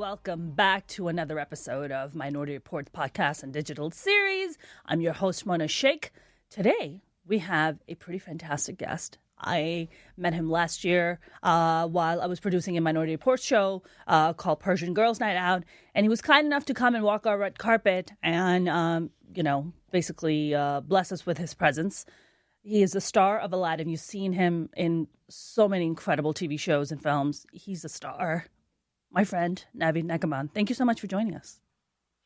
welcome back to another episode of Minority Reportz podcast and digital series. I'm your host, Mona Sheikh. Today, we have a pretty fantastic guest. I met him last year while I was producing a Minority Reportz show called Persian Girls Night Out, and he was kind enough to come and walk our red carpet and, basically bless us with his presence. He is the star of Aladdin. You've seen him in so many incredible TV shows and films. He's a star. My friend, NAVID NEGHABAN. Thank you so much for joining us.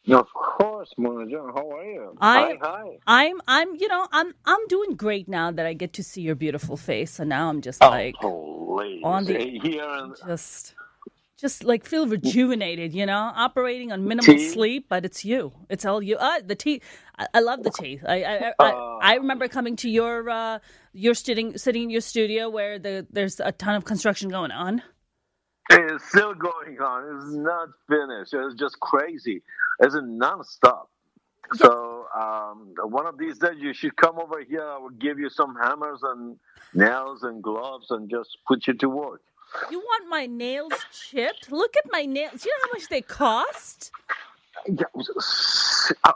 Of course, Mona John. How are you? Hi. I'm doing great now that I get to see your beautiful face, and now I'm just on the here and just like feel rejuvenated, operating on minimal sleep, but it's you. It's all you. The tea. I love the tea. I remember coming to your sitting in your studio where there's a ton of construction going on. It's still going on. It's not finished. It's just crazy. It's nonstop. So one of these days you should come over here. I will give you some hammers and nails and gloves and just put you to work. You want my nails chipped? Look at my nails. Do you know how much they cost?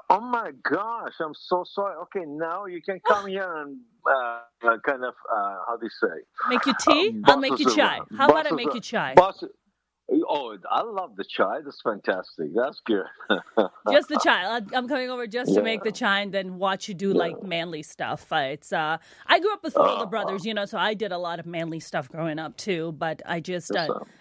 Oh my gosh, I'm so sorry. Okay, now you can come here and kind of, how do you say? Make you tea? I'll make you chai. How about I make you chai? Oh, I love the chai. That's fantastic. That's good. Just the chai. I'm coming over just to make the chai and then watch you do like manly stuff. I grew up with older brothers, so I did a lot of manly stuff growing up too. But I just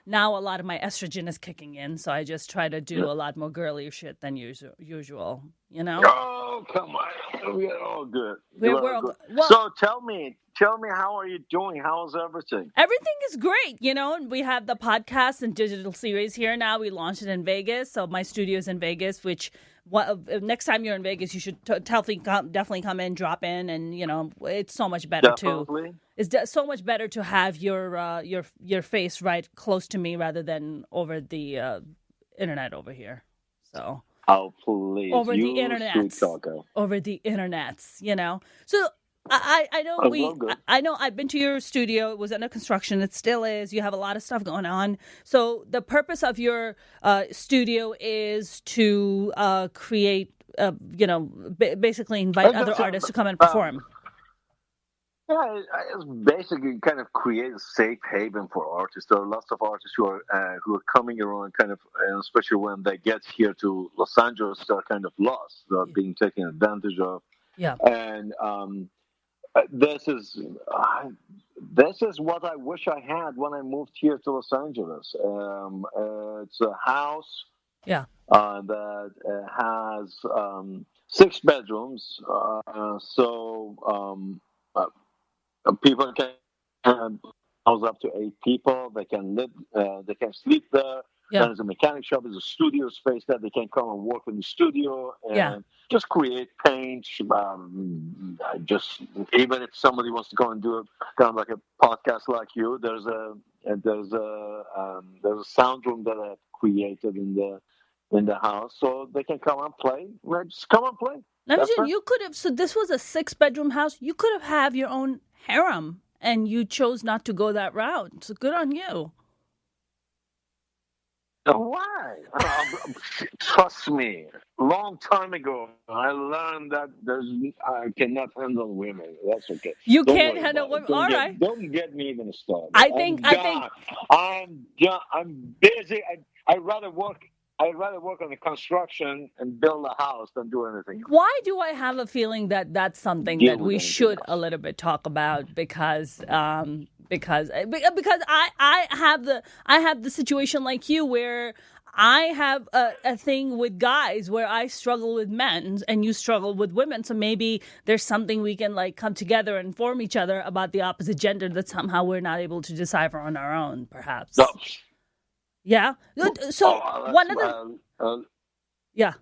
now a lot of my estrogen is kicking in, so I just try to do a lot more girly shit than usual. Oh, come on. We're all good. We're all good. Well, so tell me, how are you doing? How's everything? Everything is great, we have the podcast and digital series here now. We launched it in Vegas, so my studio is in Vegas, which next time you're in Vegas, you should definitely come in, drop in, and, it's so much better definitely. It's so much better to have your face right close to me rather than over the internet over here, so... Oh, please. Over the internets. So I know I've been to your studio. It was under construction. It still is. You have a lot of stuff going on. So the purpose of your studio is to create, basically invite other artists to come and perform. Yeah, it's basically kind of create a safe haven for artists. There are lots of artists who are coming around, kind of, especially when they get here to Los Angeles, they're kind of lost. They're being taken advantage of. Yeah. And this is what I wish I had when I moved here to Los Angeles. It's a house. Yeah. That has 6 bedrooms. People can house up to 8 people. They can live. They can sleep there. Yeah. There's a mechanic shop. There's a studio space that they can come and work in the studio and just create paint. Just even if somebody wants to go and do kind of like a podcast like you, there's a sound room that I've created in the house, so they can come and play. Just come and play. Imagine you could have. So this was a 6-bedroom house. You could have your own harem, and you chose not to go that route. So good on you. Why? Trust me. Long time ago, I learned that I cannot handle women. That's okay. You can't handle women. All right. Don't get me even started. I'm busy. I'd rather work on the construction and build a house than do anything. Why do I have a feeling that that's something that we should a little bit talk about? Because I have the situation like you where I have a thing with guys where I struggle with men and you struggle with women. So maybe there's something we can like come together and inform each other about the opposite gender that somehow we're not able to decipher on our own, perhaps. No. Yeah. So one of the yeah.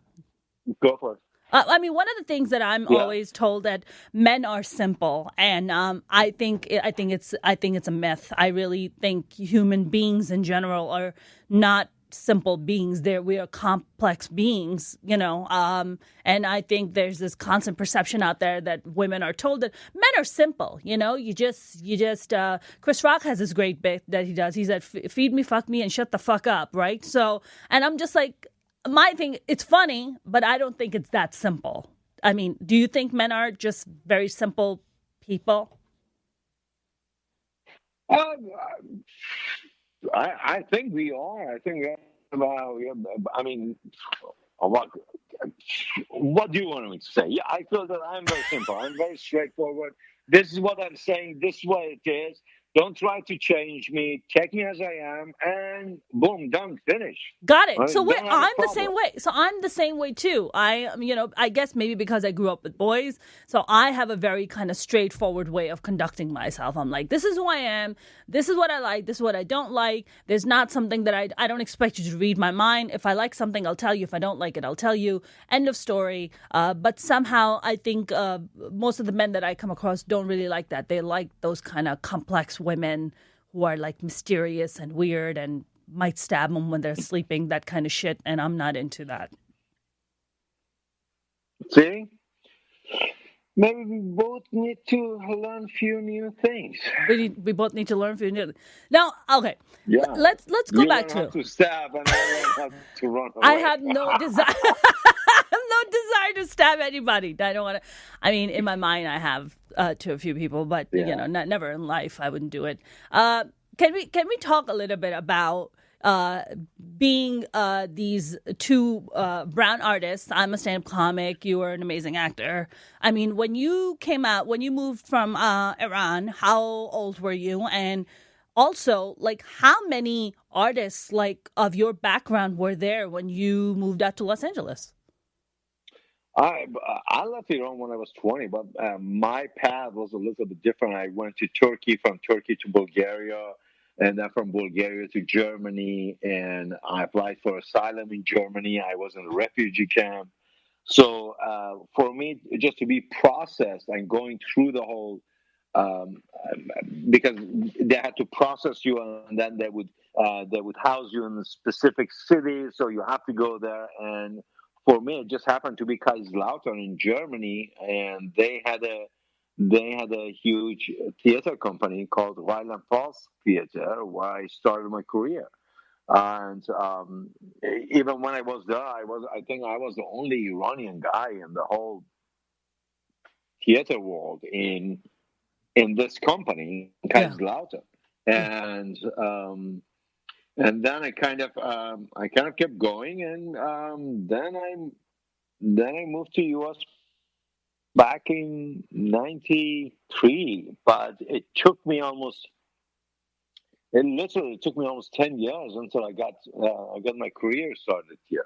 Go for it. One of the things that I'm always told that men are simple, and I think it's a myth. I really think human beings in general are not simple beings. We are complex beings, and I think there's this constant perception out there that women are told that men are simple. You just Chris Rock has this great bit that he does. He said, "Feed me, fuck me, and shut the fuck up." Right. So, and I'm just like, my thing. It's funny, but I don't think it's that simple. I mean, do you think men are just very simple people? I think we are. I think I mean, what what do you want me to say? Yeah, I feel that I'm very simple. I'm very straightforward. This is what I'm saying. This is what it is. Don't try to change me. Take me as I am, and boom, done, finish. Got it. So Don't have I'm a the problem. same way. So I'm the same way too. I guess maybe because I grew up with boys, so I have a very kind of straightforward way of conducting myself. I'm like, this is who I am. This is what I like. This is what I don't like. There's not something that I don't expect you to read my mind. If I like something, I'll tell you. If I don't like it, I'll tell you. End of story. But somehow I think most of the men that I come across don't really like that. They like those kind of complex women who are like mysterious and weird and might stab them when they're sleeping, that kind of shit, and I'm not into that. See? Maybe we both need to learn a few new things. We both need to learn from you. Now, okay, Yeah. let's go You back learn how to. to stab, and I learn how to run away. I have no desire. No desire to stab anybody. I don't want to. I mean, in my mind, I have to a few people, but never in life. I wouldn't do it. Can we talk a little bit about being these two brown artists? I'm a stand-up comic. You are an amazing actor. I mean, when you moved from Iran, how old were you? And also, like, how many artists like of your background were there when you moved out to Los Angeles? I left Iran when I was 20, but my path was a little bit different. I went to Turkey, from Turkey to Bulgaria, and then from Bulgaria to Germany, and I applied for asylum in Germany. I was in a refugee camp. So for me, just to be processed and going through the whole, um, because they had to process you, and then they would house you in a specific city, so you have to go there. And for me, it just happened to be Kaiserslautern in Germany, and they had a huge theater company called Rhineland Pfalz Theater, where I started my career. And even when I was there, I think I was the only Iranian guy in the whole theater world in this company, Yeah. Kaiserslautern. And then I kind of kept going, and then I moved to US back in '93. But it literally took me almost 10 years until I got my career started here.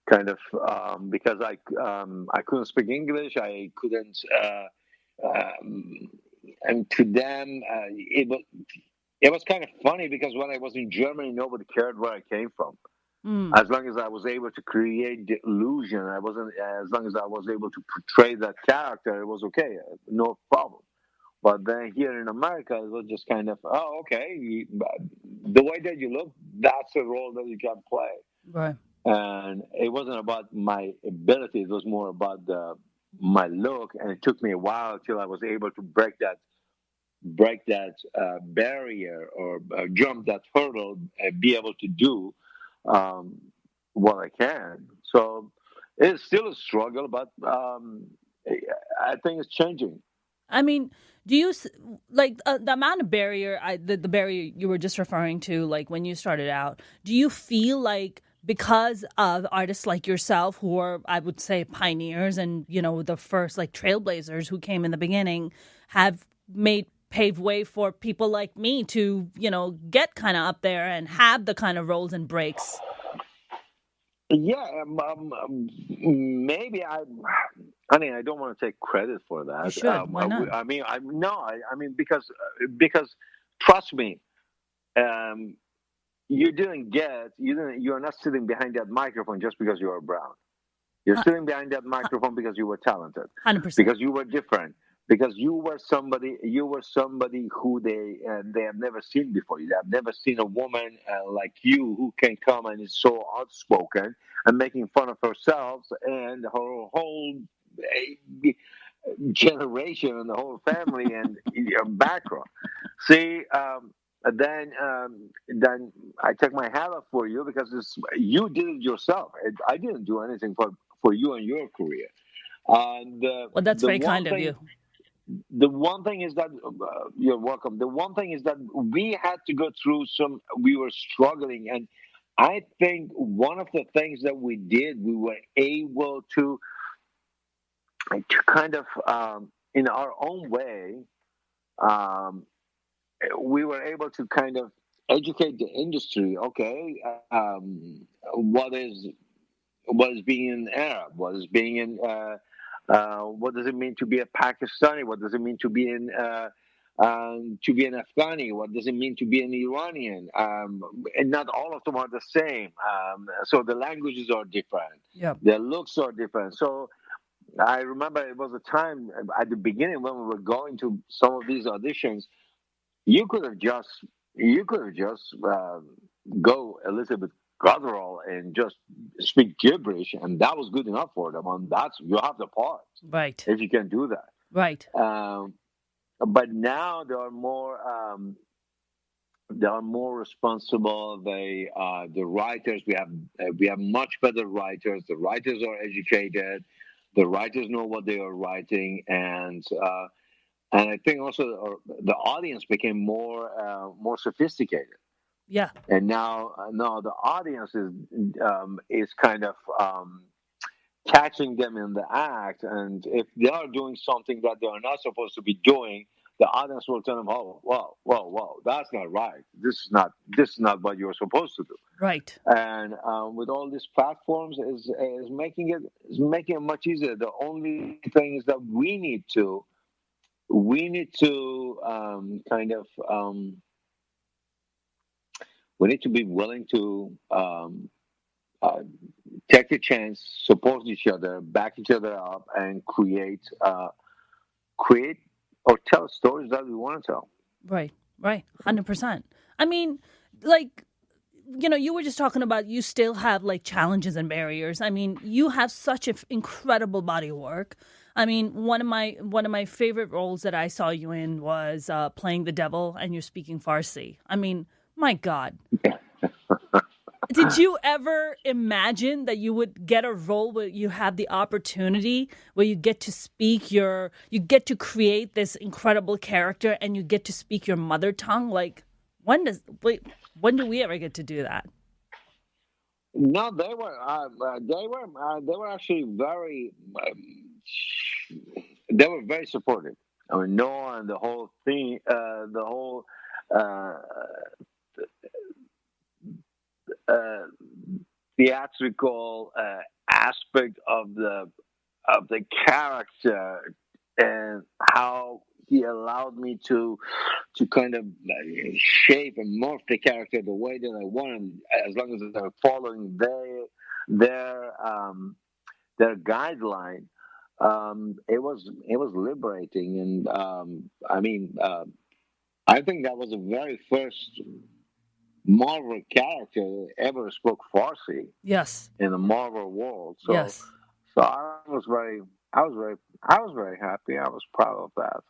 Kind of because I couldn't speak English. I couldn't. Um, and to them, it was kind of funny, because when I was in Germany, nobody cared where I came from. Mm. As long as I was able to create the illusion, as long as I was able to portray that character, it was okay, no problem. But then here in America, it was just kind of, oh, okay, the way that you look, that's a role that you can play. Right. And it wasn't about my ability; it was more about my look. And it took me a while till I was able to break that barrier, or jump that hurdle, and be able to do what I can. So it's still a struggle, but I think it's changing. I mean, do you like the amount of barrier, the barrier you were just referring to, like when you started out? Do you feel like because of artists like yourself, who are, I would say, pioneers and the first like trailblazers who came in the beginning, have paved way for people like me to get kind of up there and have the kind of roles and breaks? Yeah, maybe I mean, I don't want to take credit for You that. should. Why not? I mean, I mean, because trust me, um, you're not sitting behind that microphone just because you are brown. You're sitting behind that microphone because you were talented, 100%. because you were different, because you were somebody who they have never seen before. They have never seen a woman like you who can come and is so outspoken and making fun of herself and her whole generation and the whole family and your background. See, then I take my hat off for you because you did it yourself. I didn't do anything for you and your career. And Well, that's very kind of you. The one thing is that you're welcome. The one thing is that we had to go through we were struggling. And I think one of the things that we did, we were able to kind of, in our own way, we were able to kind of educate the industry. Okay, what is being an Arab? What is being in what does it mean to be a Pakistani? What does it mean to be an Afghani? What does it mean to be an Iranian? And not all of them are the same. So the languages are different. Yeah. The looks are different. So I remember it was a time at the beginning when we were going to some of these auditions. You could have just go Elizabeth Guttural and just speak gibberish, and that was good enough for them. And you have the part, right? If you can do that, right. But now they are more responsible. The writers, we have much better writers. The writers are educated. The writers know what they are writing, and I think also the audience became more sophisticated. Yeah. And now the audience is kind of catching them in the act, and if they are doing something that they are not supposed to be doing, the audience will tell them, "Oh, well, that's not right. This is not what you're supposed to do." Right. And with all these platforms, is making it much easier. The only thing is that we need to kind of. We need to be willing to take a chance, support each other, back each other up, and create or tell stories that we want to tell. Right, 100%. I mean, like, you were just talking about you still have like challenges and barriers. I mean, you have such an incredible body of work. I mean, one of my favorite roles that I saw you in was playing the devil, and you're speaking Farsi. I mean, my God. Did you ever imagine that you would get a role where you have the opportunity, where you get to you get to create this incredible character and you get to speak your mother tongue? Like, when do we ever get to do that? No, they were actually they were very supportive. I mean, Noah and the whole thing, theatrical aspect of the character and how he allowed me to kind of shape and morph the character the way that I wanted, as long as they're following their guideline. It was liberating, and I think that was the very first Marvel character that ever spoke Farsi. Yes. In the Marvel world. So, yes. So I was very happy. I was proud of that.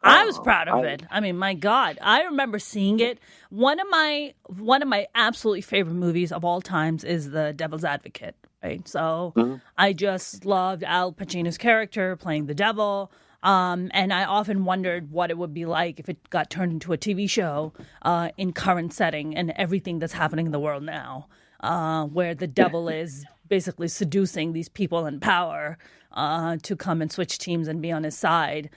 I was proud of it. I mean, my God, I remember seeing it. One of my absolutely favorite movies of all times is The Devil's Advocate. Right. So I just loved Al Pacino's character playing the devil. And I often wondered what it would be like if it got turned into a TV show in current setting and everything that's happening in the world now, where the devil is basically seducing these people in power to come and switch teams and be on his side.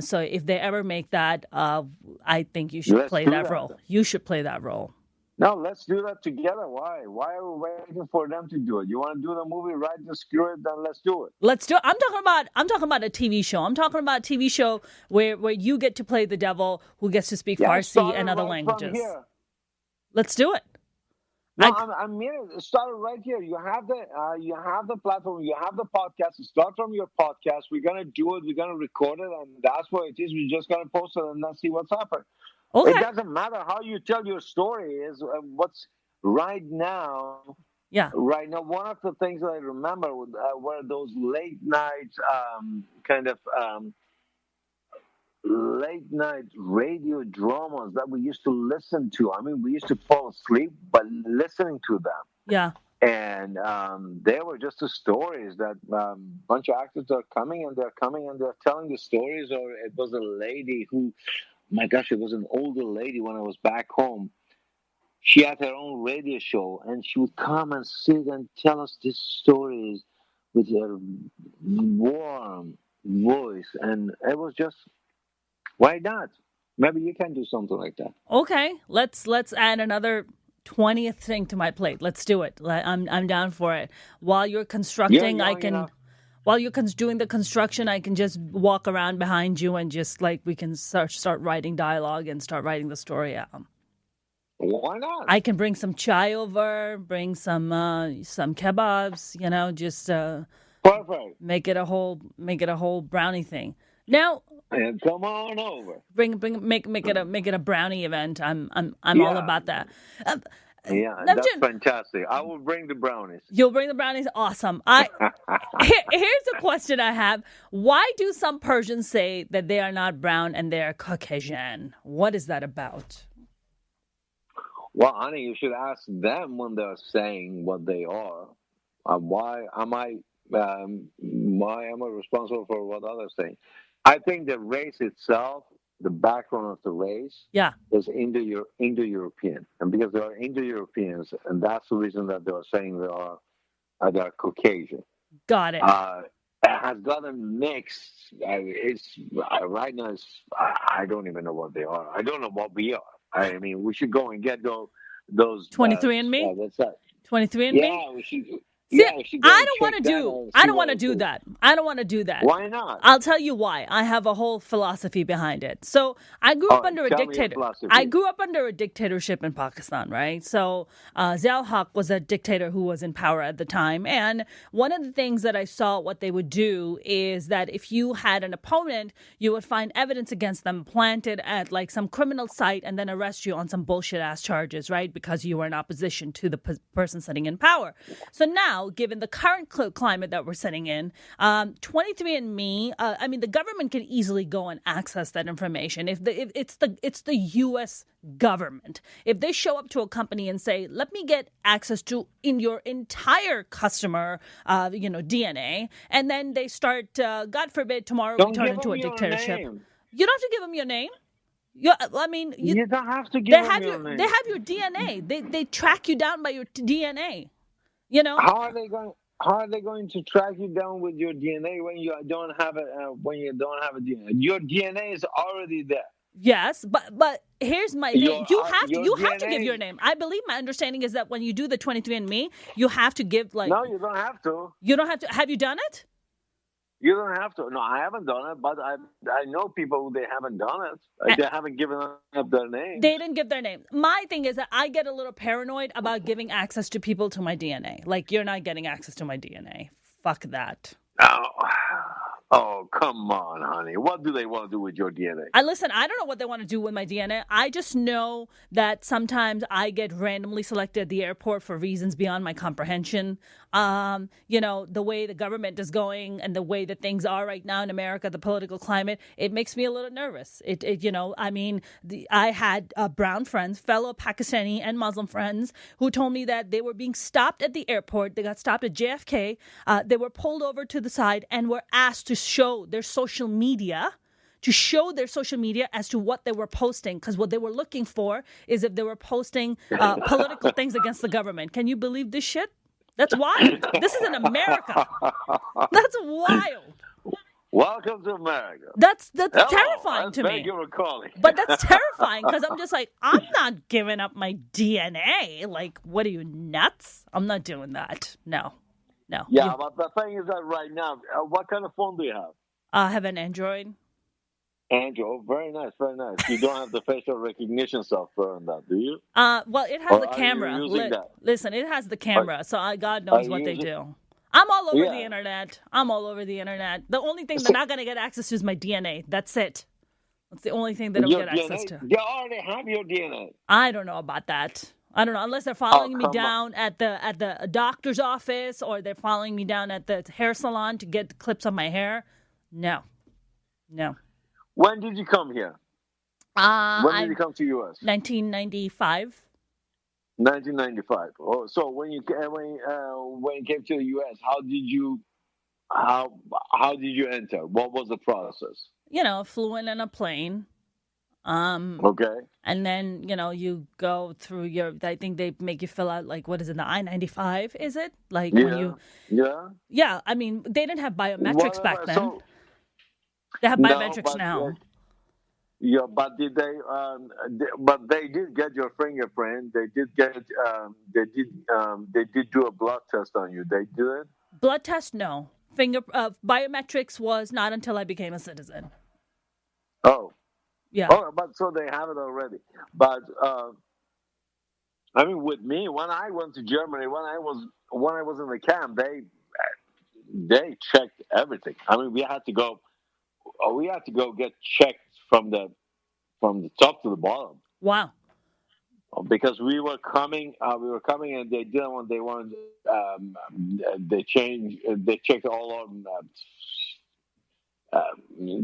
So if they ever make that, I think you should play that role. You should play that role. No, let's do that together. Why? Why are we waiting for them to do it? You want to do the movie, write the script, then let's do it. Let's do it. I'm talking about a TV show. I'm talking about a TV show where you get to play the devil who gets to speak Farsi and other languages. Let's do it. No, I mean, it started right here. You have the platform, you have the podcast. Start from your podcast. We're gonna do it. We're gonna record it, and that's what it is. We're just gonna post it and let's see what's happened. Okay. It doesn't matter how you tell your story. Is what's right now. Yeah. Right now, one of the things that I remember were those late night late night radio dramas that we used to listen to. I mean, we used to fall asleep by listening to them. Yeah. And they were just the stories that bunch of actors are coming and they're telling the stories. Or it was a lady who, my gosh, it was an older lady when I was back home. She had her own radio show, and she would come and sit and tell us these stories with her warm voice. And it was just, why not? Maybe you can do something like that. Okay, let's add another 20th thing to my plate. Let's do it. I'm down for it. While you're constructing, I can. Enough. While you're doing the construction, I can just walk around behind you and just we can start writing dialogue and start writing the story out. Why not? I can bring some chai over, bring some kebabs. Just perfect. Make it a whole brownie thing. Now, come on over. Make it a brownie event. I'm all about that. That's fantastic. I will bring the brownies. You'll bring the brownies. Awesome. Here's a question I have. Why do some Persians say that they are not brown and they are Caucasian? What is that about? Well, honey, you should ask them when they're saying what they are. Why am I responsible for what others say? I think the race itself, the background of the race, is Indo-European, and because they are Indo-Europeans, and that's the reason that they are saying they are Caucasian. Got it. It has gotten mixed. Right now. I don't even know what they are. I don't know what we are. I mean, we should go and get those 23andMe. What's that? 23andMe. Yeah, we should. See, I don't want to do that. I don't want to do that. Why not? I'll tell you why. I have a whole philosophy behind it. So I grew up under a dictator. I grew up under a dictatorship in Pakistan, right? So Ziaul Haq was a dictator who was in power at the time. And one of the things that I saw what they would do is that if you had an opponent, you would find evidence against them planted at some criminal site and then arrest you on some bullshit ass charges, right? Because you were in opposition to the person sitting in power. So now, given the current climate that we're sitting in, 23andMe, the government can easily go and access that information. If it's the U.S. government, if they show up to a company and say, "Let me get access to in your entire customer, DNA," and then they start, God forbid, tomorrow we turn into a dictatorship. You don't have to give them your name. You don't have to give them your name. They have your DNA. They track you down by your DNA. How are they going to track you down with your DNA when you don't have it? When you don't have a DNA, your DNA is already there. Yes, but here's my thing. You have to give your name. I believe my understanding is that when you do the 23andMe, you have to give No, you don't have to. You don't have to. Have you done it? You don't have to. No, I haven't done it, but I know people who they haven't done it. They haven't given up their name. They didn't give their name. My thing is that I get a little paranoid about giving access to people to my DNA. You're not getting access to my DNA. Fuck that. Oh, come on, honey. What do they want to do with your DNA? I don't know what they want to do with my DNA. I just know that sometimes I get randomly selected at the airport for reasons beyond my comprehension. The way the government is going and the way that things are right now in America, the political climate, it makes me a little nervous. I had brown friends, fellow Pakistani and Muslim friends who told me that they were being stopped at the airport. They got stopped at JFK. They were pulled over to the side and were asked to show their social media as to what they were posting, because what they were looking for is if they were posting political things against the government. Can you believe this shit? That's wild. This is in America. That's wild. Welcome to America. That's terrifying to me. Thank you for calling. But that's terrifying because I'm just I'm not giving up my DNA. What are you, nuts? I'm not doing that. No. Yeah, but the thing is that right now, what kind of phone do you have? I have an Android. Andrew, oh, very nice, very nice. You don't have the facial recognition software on that, do you? Well, it has Or a are you camera. using that? Listen, it has the Are, camera, so God are knows you what they using? do. I'm all over the Yeah. internet. I'm all over the internet. The only thing they're So not going to get access to is my DNA. That's it. That's the only thing they don't your get access DNA, to. they already have your DNA. I don't know about that. I don't know unless they're Oh, following me come on. down at the doctor's office or they're following me down at the hair salon to get clips of my hair. No, no. When did you come here? When did I you come to US? 1995. 1995. Oh, so when you when you came to the US, how how did you enter? What was the process? Flew in a plane. Um, Okay. and then you go through I think they make you fill out like what is it, the I-95? Is it like when Yeah. you? Yeah. Yeah, I mean they didn't have biometrics back Whatever. then. So They have no, biometrics but now. yeah, but did they? But they did get your fingerprint. They did get. They did do a blood test on you. They did it. Blood test, no. Biometrics was not until I became a citizen. Oh. Yeah. Oh, but so they have it already. But I mean, with me, when I went to Germany, when I was in the camp, they checked everything. I mean, we had to go get checked from the top to the bottom Wow. because we were coming, and they didn't want they wanted they checked all our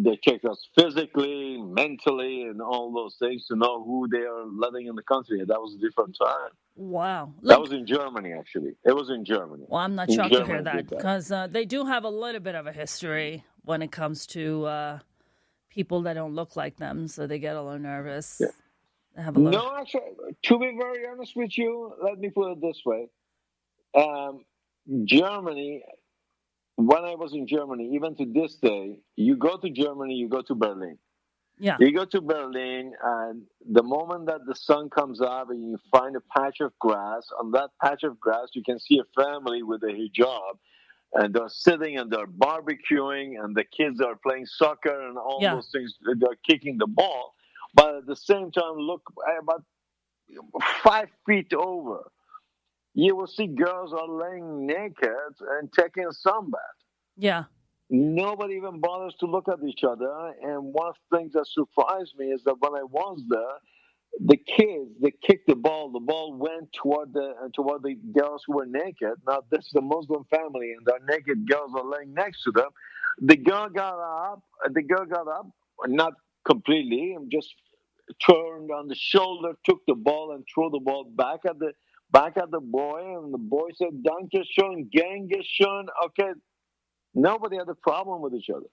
they checked us physically, mentally, and all those things to know who they are letting in the country. And that was a different time. Wow. That was in Germany, actually. It was in Germany. Well, I'm not In shocked to hear Germany that did that. because they do have a little bit of a history when it comes to people that don't look like them, so they get a little nervous. Yeah. They have a little. No, actually, to be very honest with you, let me put it this way. Germany, when I was in Germany, even to this day, you go to Germany, you go to Berlin. Yeah. You go to Berlin, and the moment that the sun comes up and you find a patch of grass, on that patch of grass, you can see a family with a hijab, and they're sitting and they're barbecuing, and the kids are playing soccer and all Yeah. those things. They're kicking the ball. But at the same time, look about 5 feet over, you will see girls are laying naked and taking a sunbath. Yeah. Nobody even bothers to look at each other. And one of the things that surprised me is that when I was there, the kids, they kicked the ball. The ball went toward the girls who were naked. Now this is a Muslim family, and the naked girls are laying next to them. The girl got up. Not completely, just turned on the shoulder, took the ball, and threw the ball back at the boy. And the boy said, "Danke schön, Genge schön." Okay, nobody had a problem with each other.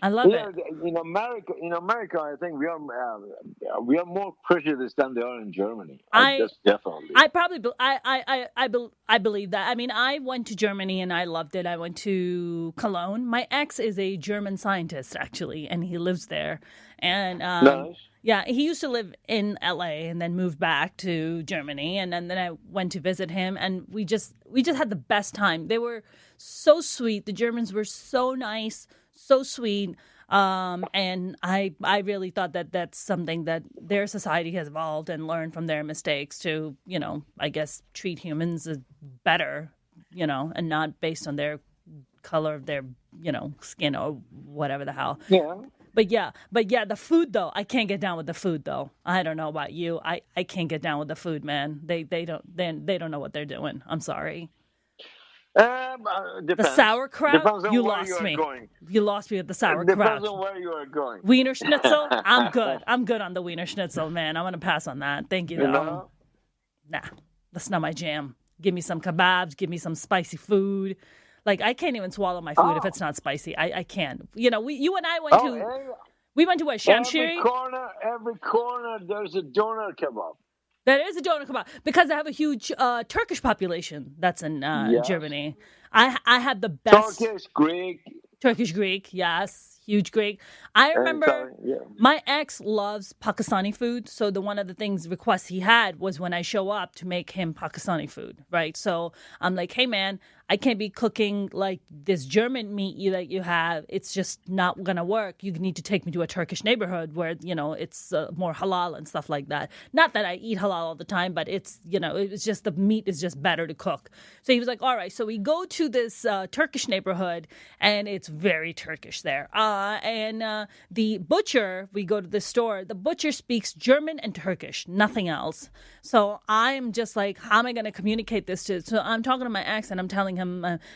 I love Yeah, it. in America, I think we are more prejudiced than they are in Germany. That's definitely. I believe that. I mean, I went to Germany and I loved it. I went to Cologne. My ex is a German scientist actually, and he lives there. And Nice. yeah, he used to live in LA and then moved back to Germany, and then I went to visit him, and we just had the best time. They were so sweet. The Germans were so nice, so sweet. And I really thought that that's something that their society has evolved and learned from their mistakes to, I guess treat humans as better, and not based on their color of their, skin or whatever the hell. Yeah. But yeah, the food though, I can't get down with the food though. I don't know about you. I can't get down with the food, man. They don't know what they're doing. I'm sorry. Depends. The sauerkraut, Depends on you where lost you are me. going. You lost me at the sauerkraut. Depends on where you are going. Wiener Schnitzel, I'm good. I'm good on the Wiener Schnitzel, man. I'm gonna pass on that. Thank you, though. You know? Nah, that's not my jam. Give me some kebabs. Give me some spicy food. Like I can't even swallow my food if it's not spicy. I can't. You and I went to. We went to what, Shamshiri? Every corner, there's a doner kebab. That is a doner kebab because I have a huge Turkish population that's in Yes. Germany. I had the best Turkish, Greek. Turkish Greek. Yes, huge Greg. I And remember so, yeah. my ex loves Pakistani food. So one of the things requests he had was when I show up to make him Pakistani food, right? So I'm like, hey man, I can't be cooking like this German meat that you have. It's just not gonna work. You need to take me to a Turkish neighborhood where it's more halal and stuff like that. Not that I eat halal all the time, but it's just the meat is just better to cook. So he was like, all right. So we go to this Turkish neighborhood, and it's very Turkish there. And the butcher, we go to the store. The butcher speaks German and Turkish, nothing else. So I'm just like, how am I going to communicate this to? So I'm talking to my ex, and I'm telling him,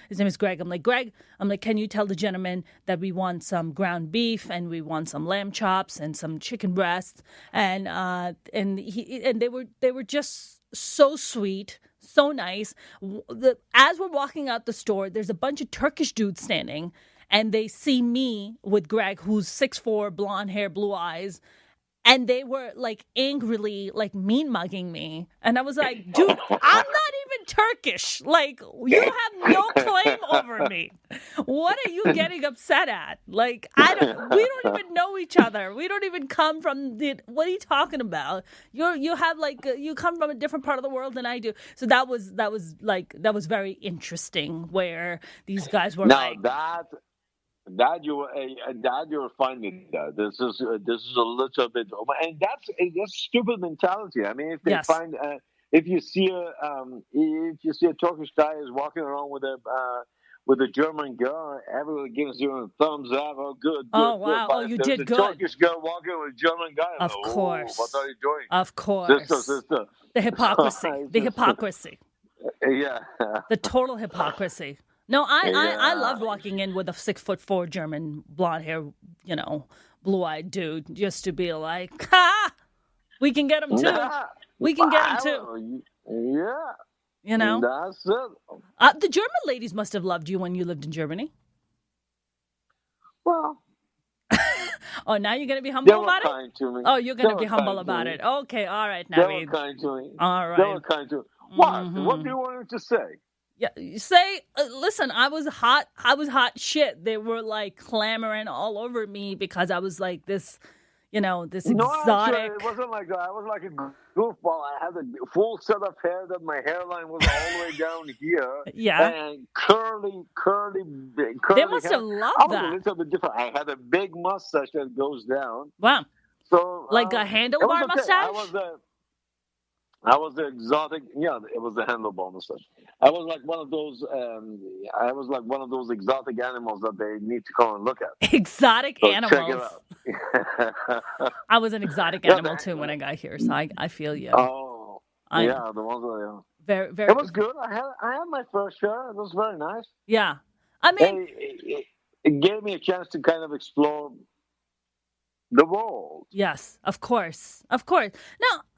his name is Greg. I'm like, Greg, can you tell the gentleman that we want some ground beef and we want some lamb chops and some chicken breasts, and they were just so sweet, so nice. As we're walking out the store, there's a bunch of Turkish dudes standing, and they see me with Greg, who's 6'4", blonde hair, blue eyes. And they were like angrily like mean mugging me. And I was like, dude, I'm not even Turkish. Like, you have no claim over me. What are you getting upset at? Like, we don't even know each other. We don't even come from what are you talking about? You come from a different part of the world than I do. So that was very interesting where these guys were That you're finding that this is a little bit, and that's stupid mentality. I mean, if they yes. find if you see a Turkish guy is walking around with a German girl, everyone gives you a thumbs up. Oh, good. Oh wow. But Oh, you there's did a good. Turkish girl walking with a German guy. Of course. What are you doing? Of course. Sister. The hypocrisy. The hypocrisy. Yeah. The total hypocrisy. No, I loved walking in with a 6'4" German blonde hair, blue-eyed dude, just to be like, ha! We can get him too. We can get him too. Yeah. That's it. The German ladies must have loved you when you lived in Germany. Well. Oh, now you're going to be humble about it? They were kind to me. Oh, you're going to be humble about it. Okay, all right, NAVID. They were kind to me. All right. They were kind to me. What? Mm-hmm. What do you want me to say? Yeah, say, listen, I was hot shit. They were like clamoring all over me because I was like this, this exotic. No, actually, it wasn't like that. I was like a goofball. I had a full set of hair that my hairline was all the way down here. Yeah. And curly. They must have loved that. I was that. a little bit different. I had a big mustache that goes down. Wow. So like a handlebar mustache? I was the exotic. Yeah, it was the handlebar mustache. I was like one of those. Exotic animals that they need to come and look at. Exotic animals. Check it out. I was an exotic animal too when I got here, so I feel you. Oh, the ones that. Very, very. It was good. I had my first share. It was very nice. Yeah, I mean, it gave me a chance to kind of explore the world. Yes, of course. Now,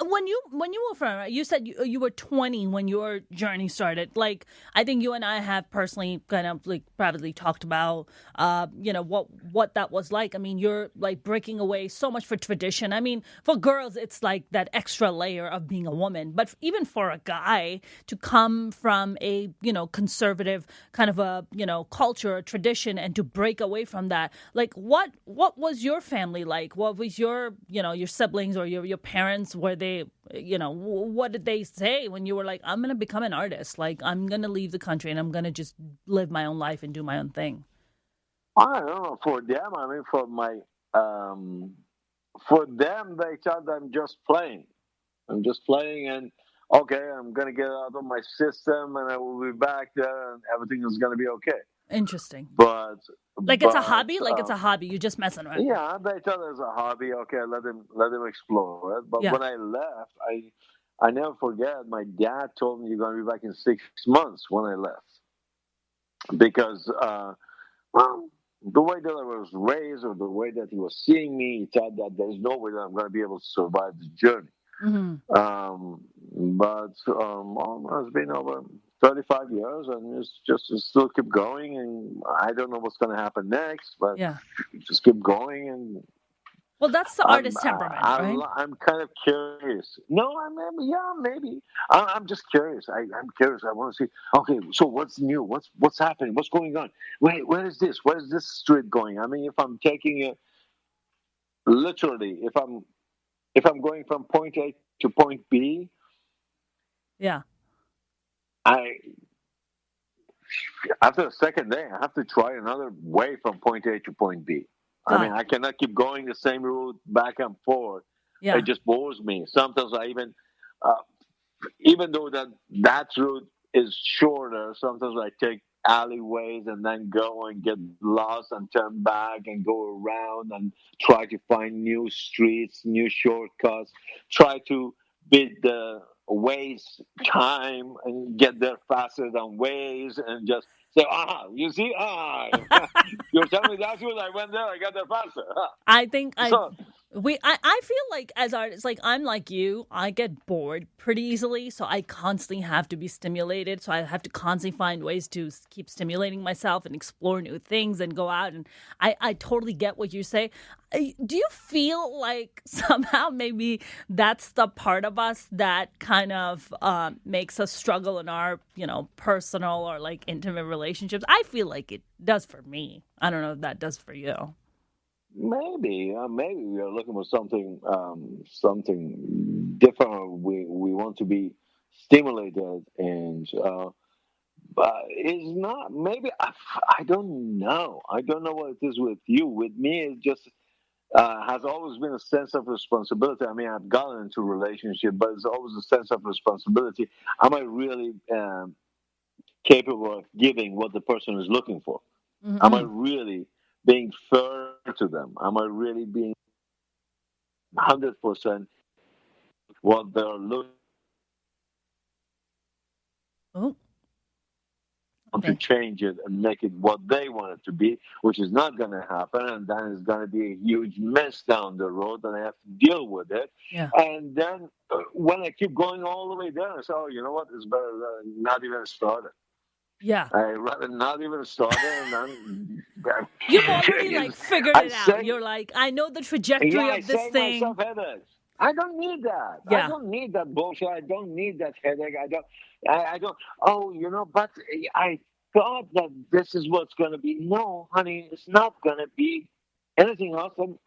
when you were from, you said you were 20 when your journey started. Like, I think you and I have personally kind of like privately talked about, what that was like. I mean, you're like breaking away so much for tradition. I mean, for girls, it's like that extra layer of being a woman. But even for a guy to come from a, conservative kind of a, culture or tradition and to break away from that, like what was your family like? What was your siblings or your parents? Were they, what did they say when you were like, I'm going to become an artist? Like, I'm going to leave the country and I'm going to just live my own life and do my own thing. I don't know. For them, I mean, for them, they thought I'm just playing. I'm just playing and, okay, I'm going to get out of my system and I will be back there and everything is going to be okay. Interesting. It's a hobby? Like it's a hobby. You're just messing around. Yeah, they thought it was a hobby. Okay, let them explore it. But when I left, I never forget, my dad told me you're going to be back in 6 months when I left. Because, the way that I was raised or the way that he was seeing me, he thought that there's no way that I'm going to be able to survive this journey. Mm-hmm. It's been over 35 years and it's still keep going, and I don't know what's going to happen next, but just keep going. And Well, that's the artist temperament, right? I'm kind of curious. No, yeah, maybe. I'm just curious. I'm curious. I want to see. Okay, so what's new? What's happening? What's going on? Wait, where is this? Where is this street going? I mean, if I'm taking it literally, if I'm going from point A to point B, Yeah. I after the second day, I have to try another way from point A to point B. I mean, God. I cannot keep going the same route back and forth. Yeah. It just bores me. Sometimes I uh, even though that route is shorter, sometimes I take alleyways and then go and get lost and turn back and go around and try to find new streets, new shortcuts, try to beat the Waze time and get there faster than Waze and just say, you see, you're telling me that's what I went there, I got there faster. I think So, I feel like as artists, like I'm like you, I get bored pretty easily, so I constantly have to be stimulated. So I have to constantly find ways to keep stimulating myself and explore new things and go out. And I totally get what you say. Do you feel like somehow maybe that's the part of us that kind of makes us struggle in our, personal or like intimate relationships? I feel like it does for me. I don't know if that does for you. maybe we are looking for something different. We want to be stimulated, and but it's not. Maybe I don't know. I don't know what it is with you. With me, it just has always been a sense of responsibility. I mean, I've gotten into a relationship, but it's always a sense of responsibility. Am I really capable of giving what the person is looking for? Am I Mm-hmm. really being fair to them? Am I really being 100% what they're looking Oh, to okay. change it and make it what they want it to be, which is not going to happen. And then it's going to be a huge mess down the road, and I have to deal with it. Yeah. And then when I keep going all the way down, I say, you know what? It's better not even started. Yeah. I rather not even started, and then You've already like figured I it out. say You're like, I know the yeah, trajectory I of this save thing. myself headaches. I don't need that. I Yeah. don't need that bullshit. I don't need that headache. I don't. Oh, but I thought that this is what's going to be. No, honey, it's not going to be anything else than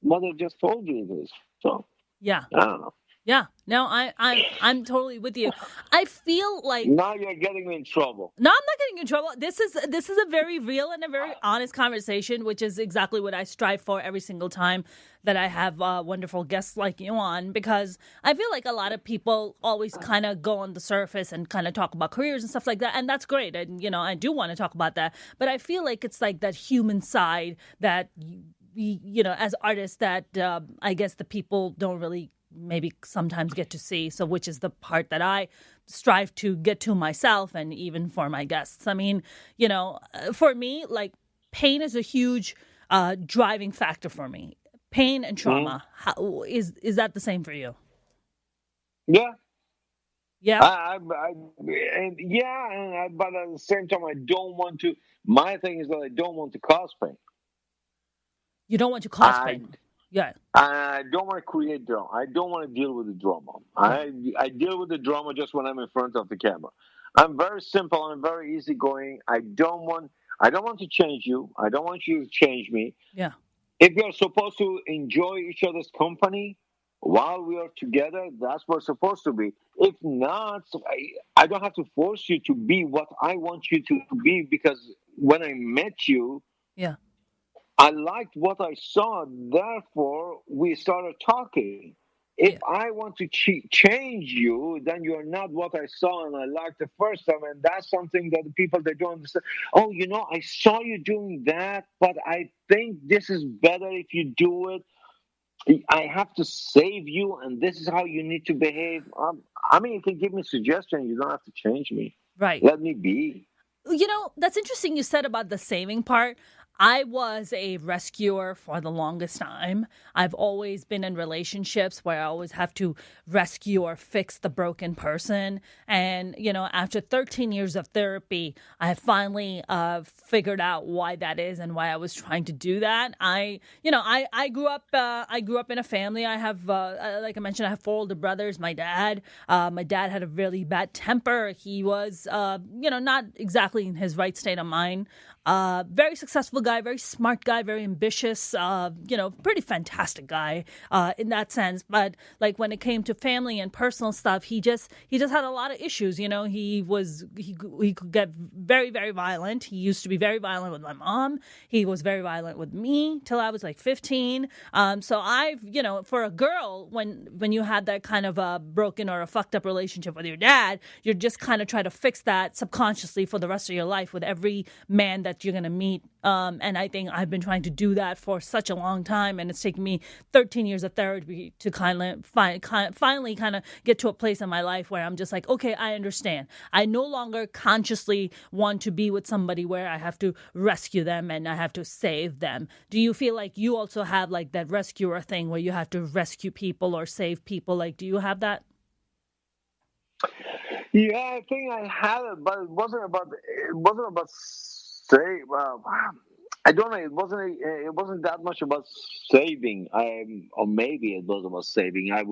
mother just told you it is. So Yeah. I don't know. Yeah. No, I'm totally with you. I feel like Now you're getting me in trouble. no, I'm not getting in trouble. This is a very real and a very honest conversation, which is exactly what I strive for every single time that I have wonderful guests like you on, because I feel like a lot of people always kind of go on the surface and kind of talk about careers and stuff like that, and that's great. And I do want to talk about that, but I feel like it's like that human side that we, as artists, that I guess the people don't really maybe sometimes get to see. So, which is the part that I strive to get to myself and even for my guests. I mean, for me, like pain is a huge driving factor for me. Pain and Hmm. trauma. Is that the same for you? Yeah. Yeah. But at the same time, I don't want to. My thing is that I don't want to cause pain. You don't want to cause I pain. Yeah. I don't want to create drama. I don't want to deal with the drama. Yeah. I deal with the drama just when I'm in front of the camera. I'm very simple. I'm very easygoing. I don't want to change you. I don't want you to change me. Yeah. If we are supposed to enjoy each other's company while we are together, that's what it's supposed to be. If not, I don't have to force you to be what I want you to be, because when I met you, Yeah. I liked what I saw, therefore we started talking. If Yeah. I want to change you, then you're not what I saw and I liked the first time, and that's something that the people they don't understand. Oh, I saw you doing that, but I think this is better if you do it. I have to save you, and this is how you need to behave. I mean, you can give me suggestions. You don't have to change me. Right. Let me be. That's interesting you said about the saving part. I was a rescuer for the longest time. I've always been in relationships where I always have to rescue or fix the broken person. And, after 13 years of therapy, I have finally figured out why that is and why I was trying to do that. I grew up in a family. I have, like I mentioned, I have four older brothers. My dad had a really bad temper. He was, not exactly in his right state of mind. Very successful guy, very smart guy, very ambitious, pretty fantastic guy in that sense. But like when it came to family and personal stuff, he just had a lot of issues. He could get very, very violent. He used to be very violent with my mom. He was very violent with me till I was like 15. So for a girl, when you had that kind of a broken or a fucked up relationship with your dad, you're just kind of trying to fix that subconsciously for the rest of your life with every man that you're going to meet. And I think I've been trying to do that for such a long time. And it's taken me 13 years of therapy to finally kind of get to a place in my life where I'm just like, okay, I understand. I no longer consciously want to be with somebody where I have to rescue them and I have to save them. Do you feel like you also have like that rescuer thing where you have to rescue people or save people? Like, do you have that? Yeah, I think I had it, but it wasn't about say. I don't know. It wasn't that much about saving. Or maybe it was about saving. I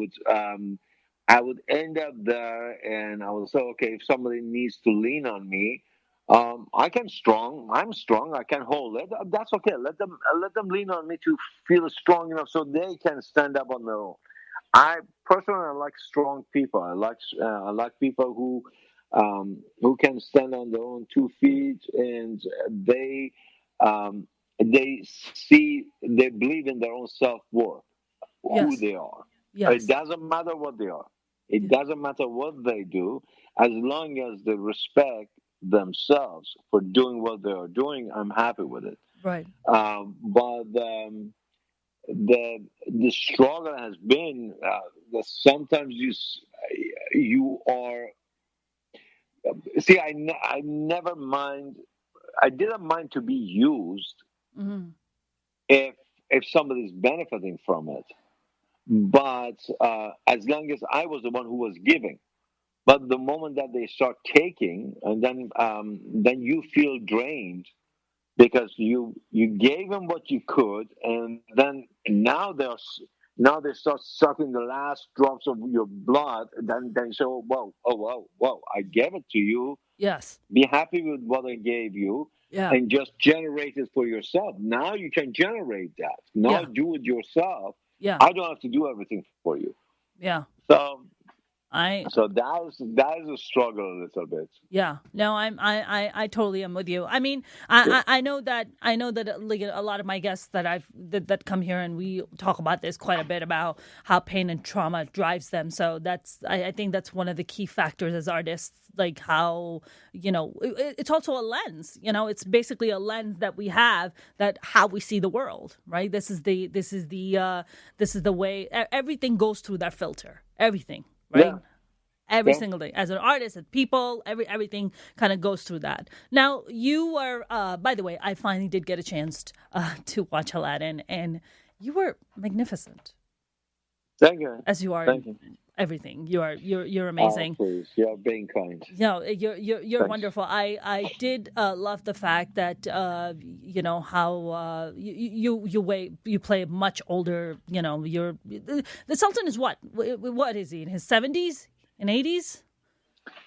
would end up there, and I would say, okay, if somebody needs to lean on me, I'm strong. I can hold it. That's okay. Let them lean on me to feel strong enough so they can stand up on their own. I personally I like strong people. I like people who can stand on their own 2 feet, and they believe in their own self-worth, who Yes. they are. It Yes. doesn't matter what they are. It Yeah. doesn't matter what they do, as long as they respect themselves for doing what they are doing. I'm happy with it. Right. But the struggle has been that sometimes you are see. I never mind. I didn't mind to be used Mm-hmm. if somebody's benefiting from it, but as long as I was the one who was giving. But the moment that they start taking, and then you feel drained because you gave them what you could, and then now they start sucking the last drops of your blood. Then you say, oh whoa, I gave it to you. Yes. Be happy with what I gave you, Yeah. and just generate it for yourself. Now you can generate that. Now Yeah. do it yourself. Yeah. I don't have to do everything for you. Yeah. So I so that is a struggle a little bit. Yeah, no, I totally am with you. I mean, I know that like a lot of my guests that come here and we talk about this quite a bit about how pain and trauma drives them. So I think that's one of the key factors as artists, like how it's also a lens. It's basically a lens that we have that how we see the world. Right. This is the way everything goes through that filter. Everything. Right. Yeah. Every Yeah. single day, as an artist, as people, everything kind of goes through that. Now, you are, by the way, I finally did get a chance to watch Aladdin, and you were magnificent, Thank you. as you are Thank you. in everything. You're Oh, amazing. please. You're being kind. No, you're Thanks. wonderful. I did love the fact that how you play much older. You're the Sultan is what is he in his 70s and 80s?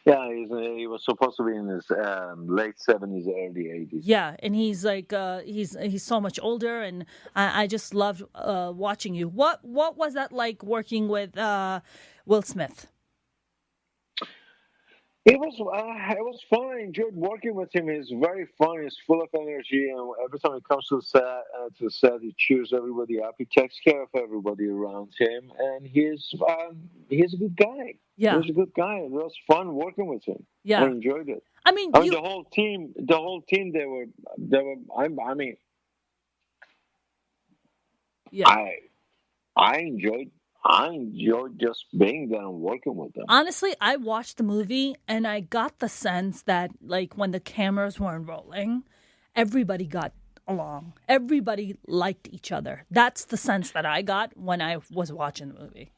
Yeah, he was supposed to be in his late 70s, early 80s. Yeah, and he's like he's so much older, and I just loved watching you. What was that like working with Will Smith? It was fun. I enjoyed working with him. He's very fun. He's full of energy, and every time he comes to the set, he cheers everybody up. He takes care of everybody around him, and he's a good guy. Yeah, He's a good guy. It was fun working with him. I yeah. enjoyed it. I mean, I mean, the whole team. They were. I mean, yeah. I enjoyed. I enjoyed just being there and working with them. Honestly, I watched the movie and I got the sense that like when the cameras weren't rolling, everybody got along. Everybody liked each other. That's the sense that I got when I was watching the movie.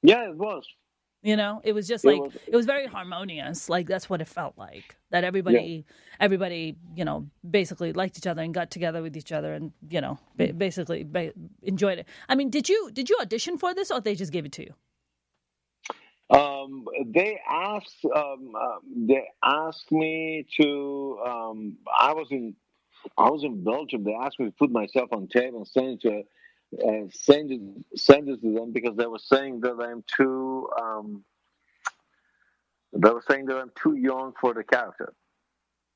Yeah, it was. You know, it was just It like was. it was very harmonious. Like that's what it felt like. That Yeah. everybody, basically liked each other and got together with each other, and basically enjoyed it. I mean, did you audition for this, or they just gave it to you? They asked. They asked me to. I was in Belgium. They asked me to put myself on tape and send it to them because they were saying that I'm too. They were saying that I'm too young for the character.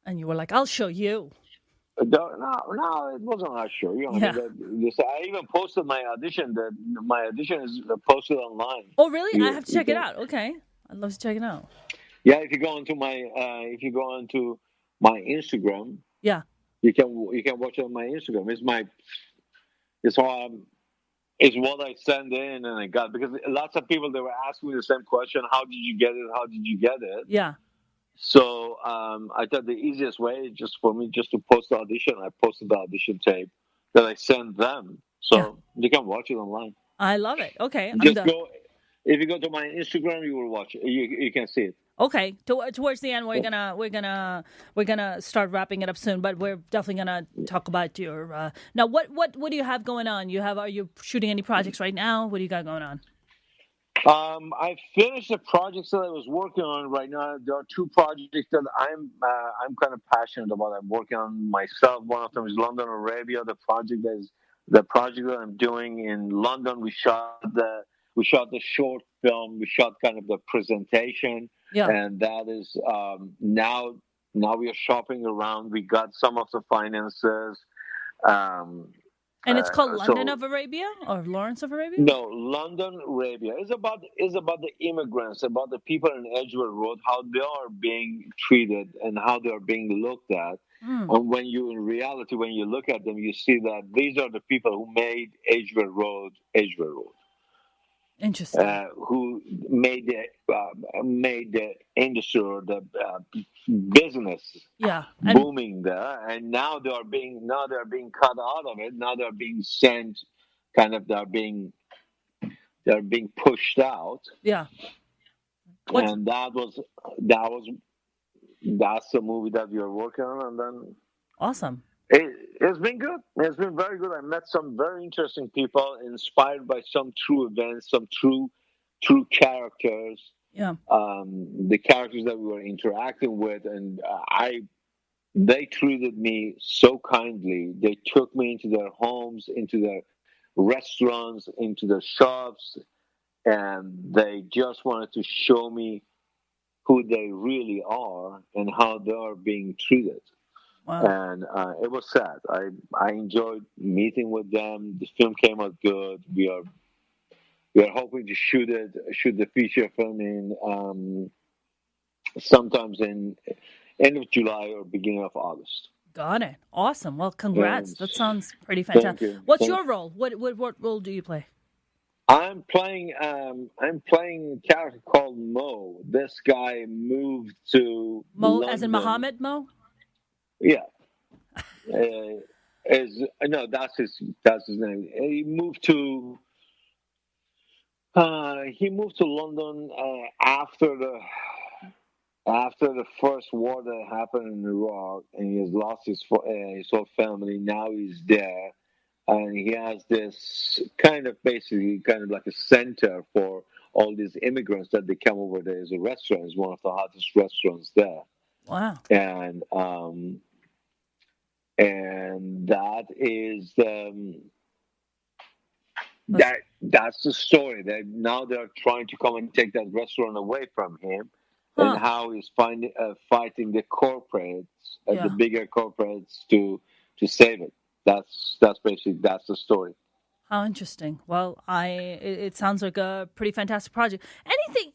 And you were like, "I'll show you." No, it wasn't that sure. I mean, Yeah. I even posted my audition. That my audition is posted online. Oh, really? I You, have to you check it can, out. Okay, I'd love to check it out. yeah. If you go onto my Instagram, Yeah. you can watch it on my Instagram. It's how it's what I send in and I got because lots of people they were asking me the same question. How did you get it? How did you get it? Yeah. So I thought the easiest way is just for me just to post the audition. I posted the audition tape that I sent them, Yeah. so you can watch it online. I love it. Okay, Just go if you go to my Instagram, you will watch it. You can see it. Okay. Towards the end, we're gonna start wrapping it up soon, but we're definitely gonna talk about your now. What do you have going on? Are you shooting any projects right now? What do you got going on? I finished the projects that I was working on right now. There are two projects that I'm kind of passionate about. I'm working on myself. One of them is London, Arabia. The project that I'm doing in London. We shot the short film. We shot kind of the presentation, Yeah. and that is now we are shopping around. We got some of the finances. Um, And it's called London so of Arabia or Lawrence of Arabia? no, London, Arabia is about the immigrants, about the people in Edgware Road, how they are being treated and how they are being looked at. Hmm. And when you, in reality, when you look at them, you see that these are the people who made Edgware Road, Interesting. who made the industry or the business Yeah. And booming there, and now they're being cut out of it. Now they're being sent, kind of they're being pushed out, yeah. What's and that was that's the movie that we are working on, and then awesome? it's been good. It's been very good. I met some very interesting people, inspired by some true events, some true characters. Yeah. The characters that we were interacting with, and they treated me so kindly. They took me into their homes, into their restaurants, into their shops, and they just wanted to show me who they really are and how they are being treated. Wow. And it was sad. I enjoyed meeting with them. The film came out good. We are hoping to shoot the feature film in sometimes in end of July or beginning of August. Got it. Awesome. Well, congrats. And That sounds pretty thank fantastic. you. What's your role? What role do you play? I'm playing a character called Mo. This guy moved to Mo, as in London. Muhammad Mo? Yeah. Is no, that's his name. He moved to London after the first war that happened in Iraq, and he has lost his whole family. Now he's there, and he has this basically kind of like a center for all these immigrants that they come over there. As a restaurant, it's one of the hottest restaurants there, Wow. and that is that's the story. That now they're trying to come and take that restaurant away from him, and Huh. how he's fighting the corporates, Yeah. the bigger corporates, to save it. That's the story. How interesting. Well, it sounds like a pretty fantastic project. Anything,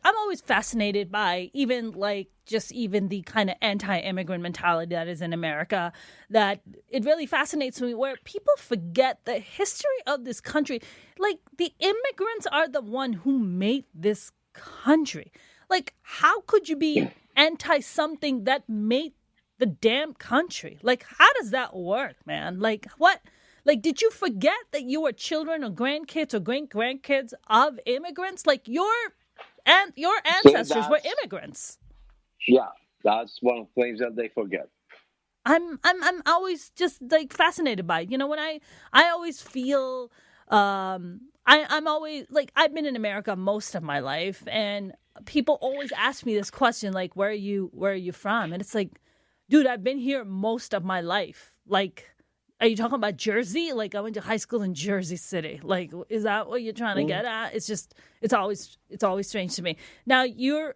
I'm always fascinated by even the kind of anti-immigrant mentality that is in America, that it really fascinates me, where people forget the history of this country. Like, the immigrants are the one who made this country. Like, how could you be anti something that made the damn country. Like, how does that work, man? Like, what? Like, did you forget that you were children or grandkids or great-grandkids of immigrants? Like, your See, ancestors were immigrants. yeah, that's one of the things that they forget. I'm always just like fascinated by it. You know, when I always feel I'm always like, I've been in America most of my life, and people always ask me this question, like, where are you from? And it's like, dude, I've been here most of my life. Like, are you talking about Jersey? Like, I went to high school in Jersey City. Like, is that what you're trying to get at? It's just, it's always strange to me. Now, you've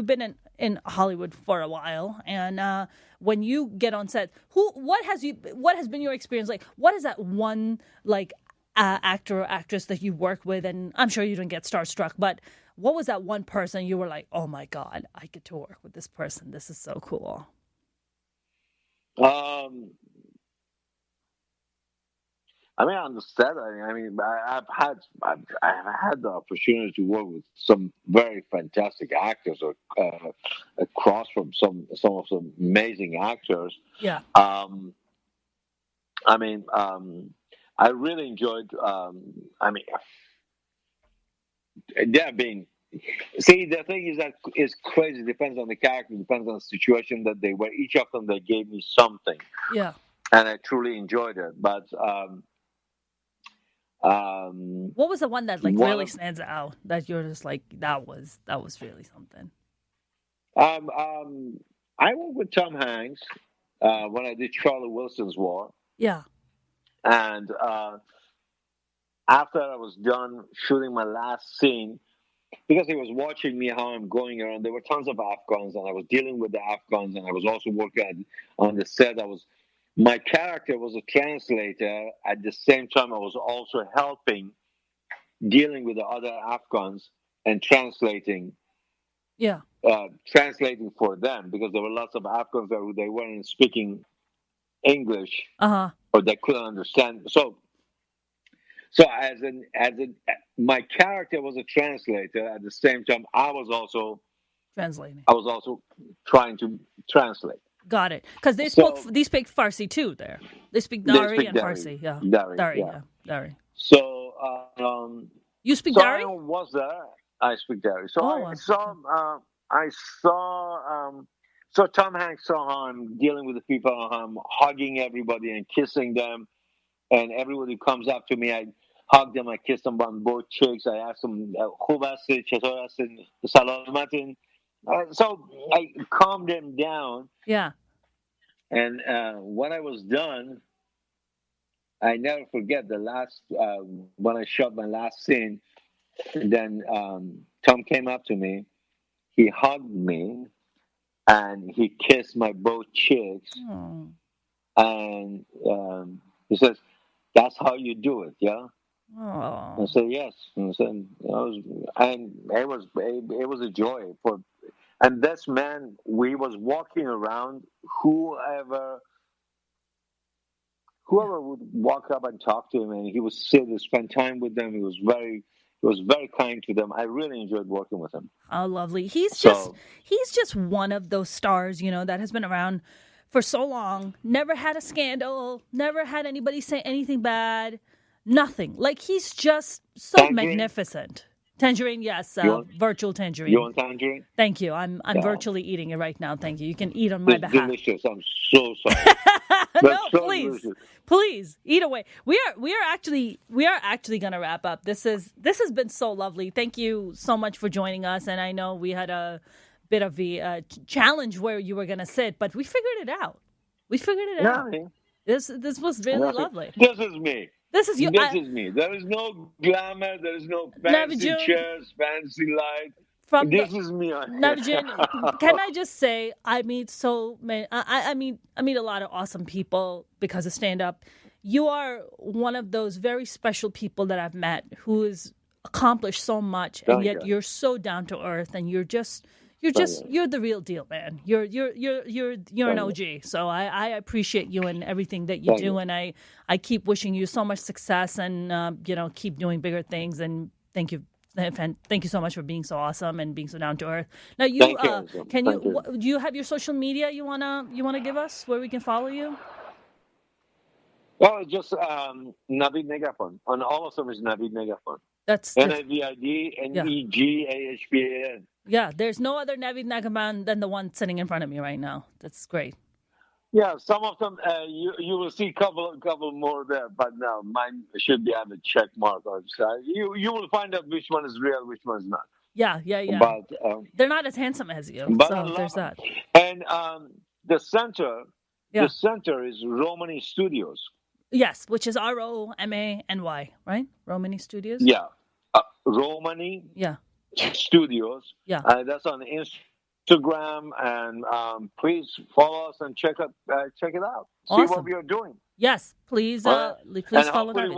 been in Hollywood for a while, and when you get on set, what has been your experience like? What is that one like actor or actress that you work with? And I'm sure you didn't get starstruck, but what was that one person you were like, oh my God, I get to work with this person. This is so cool. I mean, on the set, I've had the opportunity to work with some very fantastic actors, or across from some of the amazing actors. Yeah. I really enjoyed. There being. See, the thing is that it's crazy. It depends on the character. Depends on the situation that they were. Each of them, they gave me something. Yeah. And I truly enjoyed it, but. What was the one that like really stands out that you're just like, that was really something? I worked with Tom Hanks when I did Charlie Wilson's War. Yeah. And after I was done shooting my last scene, because he was watching me how I'm going around, there were tons of Afghans, and I was dealing with the Afghans, and I was also working on the set. My character was a translator. At the same time, I was also helping, dealing with the other Afghans and translating. Yeah. Translating for them, because there were lots of Afghans that they weren't speaking English, or they couldn't understand. So my character was a translator. At the same time, I was also translating. I was also trying to translate. Got it. Because they speak Farsi too there. They speak Dari and Farsi. Yeah. Dari. Yeah. Dari. So, you speak Dari? I was there. I speak Dari. So so Tom Hanks saw how I'm dealing with the people, how I'm hugging everybody and kissing them. And everybody comes up to me, I hug them, I kiss them on both cheeks. I ask them, "Khub hasti, chator hastin, salamatin." So I calmed them down. Yeah. And when I was done, I never forget the last, when I shot my last scene, then Tom came up to me, he hugged me, and he kissed my both cheeks. Oh. And he says, "That's how you do it, yeah?" Oh. I said, "Yes." And it was a joy for. And this man, we was walking around, whoever would walk up and talk to him, and he would sit and spend time with them. He was very kind to them. I really enjoyed working with him. Oh, lovely. He's just one of those stars, that has been around for so long, never had a scandal, never had anybody say anything bad, nothing. Like, he's just so magnificent. Tangerine, yes, virtual tangerine. You want tangerine? Thank you. I'm virtually eating it right now. Thank you. You can eat on my behalf. Delicious. I'm so sorry. No, so please eat away. We are actually gonna wrap up. This has been so lovely. Thank you so much for joining us. And I know we had a bit of a challenge where you were gonna sit, but we figured it out. Nothing. This was really lovely. This is me. This is you. This is me. There is no glamour. There is no fancy chairs, fancy light. This is me. NAVID, can I just say, I meet so many. I meet a lot of awesome people because of stand up. You are one of those very special people that I've met who has accomplished so much, and yet you're so down to earth, and you're the real deal, man. You're an OG. So I appreciate you and everything that you do, and I keep wishing you so much success, and keep doing bigger things. And thank you Thank you so much for being so awesome and being so down to earth. Now, Thank you. can Thank you. do you have your social media you wanna give us where we can follow you? Well, just NAVID NEGHABAN. On all of them is NAVID NEGHABAN. That's NAVID NEGHABAN. Yeah, there's no other NAVID NEGHABAN than the one sitting in front of me right now. That's great. Yeah, some of them you will see couple more there, but no, mine should be on the check mark on the side. You will find out which one is real, which one is not. Yeah. But they're not as handsome as you, so there's that. And the center is Romani Studios. Yes, which is ROMANY, right? Romani Studios. Yeah, Romani. Yeah. Studios. Yeah. That's on Instagram, and please follow us and check it out. Awesome. See what we are doing. Yes, please. Please and follow hopefully that.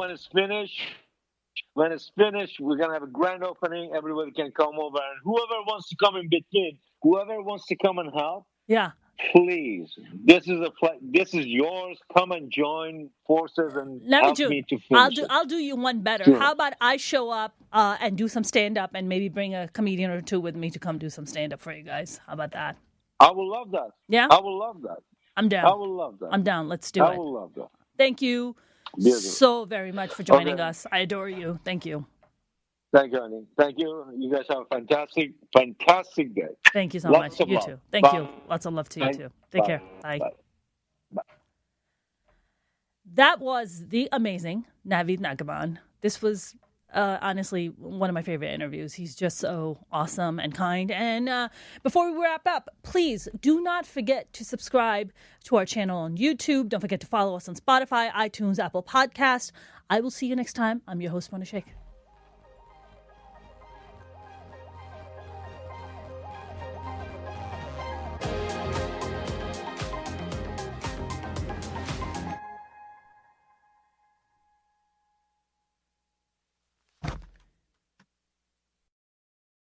When it's finished, we're gonna have a grand opening. Everybody can come over, and whoever wants to come in between, whoever wants to come and help. Yeah. Please, this is yours. Come and join forces and help me to finish I'll do you one better. Sure. How about I show up and do some stand up and maybe bring a comedian or two with me to come do some stand up for you guys? How about that? I will love that. Yeah, I will love that. I'm down. I will love that. I'm down. Let's do it. I will love that. Thank you so very much for joining us. I adore you. Thank you. Thank you, honey. Thank you. You guys have a fantastic day. Thank you so Lots much. of You love. too. Thank Bye. you. Lots of love to you Bye. too. Take Bye. care. Bye. Bye. That was the amazing NAVID NEGHABAN. This was honestly one of my favorite interviews. He's just so awesome and kind. And before we wrap up, please do not forget to subscribe to our channel on YouTube. Don't forget to follow us on Spotify, iTunes, Apple Podcasts. I will see you next time. I'm your host, Mona Sheikh.